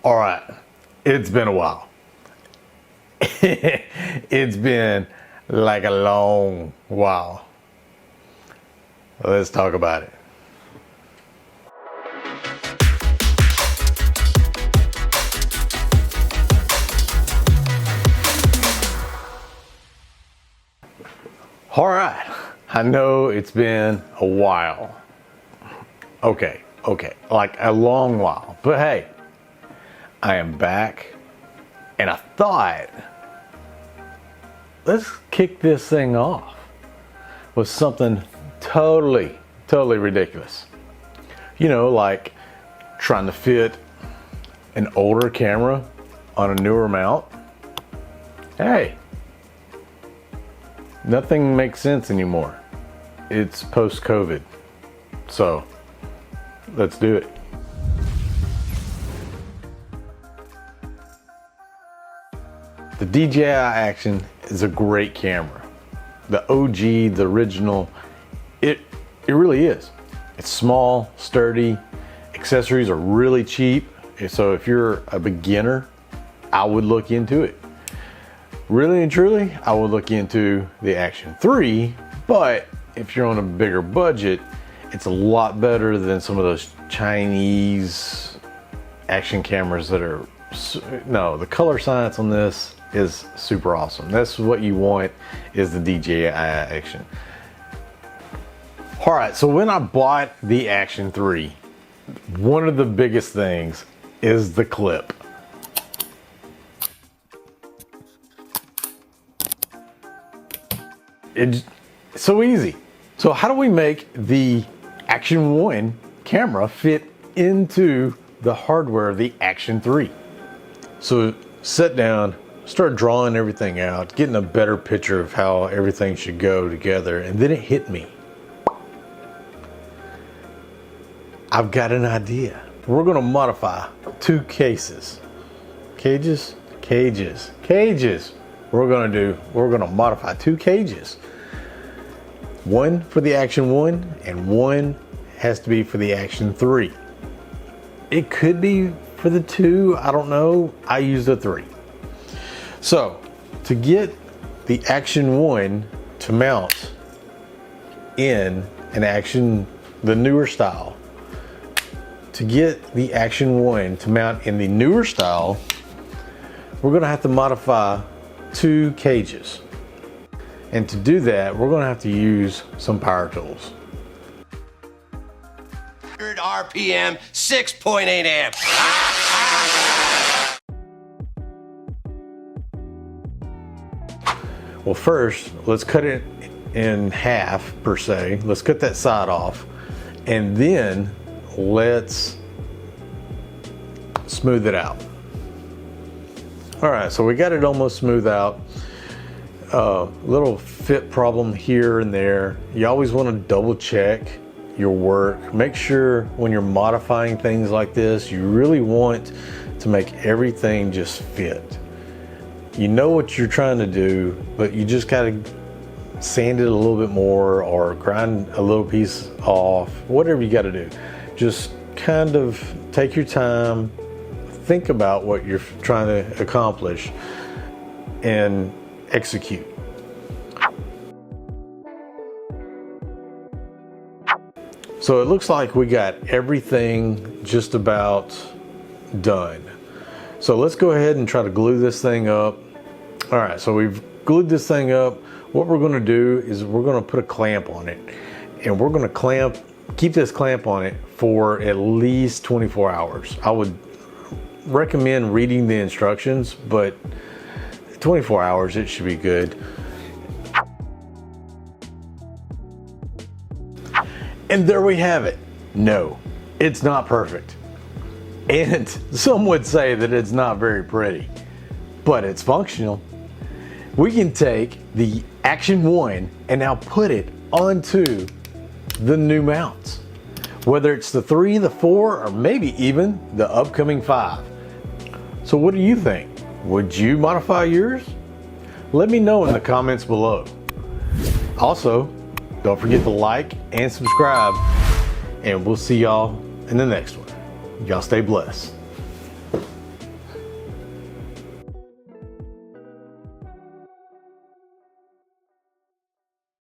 All right, it's been a while. It's been like a long while. Let's talk about it. All right, I know it's been a while. Okay, like a long while, but hey, I am back, and I thought, let's kick this thing off with something totally ridiculous. You know, like trying to fit an older camera on a newer mount. Hey, nothing makes sense anymore. It's post-COVID, so let's do it. The DJI Action is a great camera. The OG, the original, it really is. It's small, sturdy, accessories are really cheap. So if you're a beginner, I would look into it. Really and truly, I would look into the Action 3, but if you're on a bigger budget, it's a lot better than some of those Chinese action cameras that are, no, the color science on this is super awesome. That's what you want, is the DJI Action. All right, so when I bought the Action 3, one of the biggest things is the clip. It's so easy. So how do we make the Action 1 camera fit into the hardware of the Action 3? So sit down, start drawing everything out, getting a better picture of how everything should go together, and then it hit me. I've got an idea. We're gonna modify two cases. Cages. We're gonna modify two cages. One for the Action 1 and one has to be for the Action 3. It could be for the 2, I don't know. I use the 3. So to get the Action 1 to mount in an Action, the newer style, to get the Action 1 to mount in the newer style, we're gonna have to modify two cages. And to do that, we're gonna have to use some power tools. RPM, 6.8 amps. Well, first, let's cut it in half, per se. Let's cut that side off, and then let's smooth it out. All right, so we got it almost smooth out. Little fit problem here and there. You always want to double check your work. Make sure when you're modifying things like this, you really want to make everything just fit. You know what you're trying to do, but you just gotta sand it a little bit more or grind a little piece off, whatever you gotta do. Just kind of take your time, think about what you're trying to accomplish, and execute. So it looks like we got everything just about done. So let's go ahead and try to glue this thing up. All right, so we've glued this thing up. What we're gonna do is we're gonna put a clamp on it, and we're gonna keep this clamp on it for at least 24 hours. I would recommend reading the instructions, but 24 hours, it should be good. And there we have it. No, it's not perfect. And some would say that it's not very pretty, but it's functional. We can take the Action 1 and now put it onto the new mounts, whether it's the 3, the 4, or maybe even the upcoming 5. So what do you think? Would you modify yours? Let me know in the comments below. Also, don't forget to like and subscribe, and we'll see y'all in the next one. Y'all stay blessed.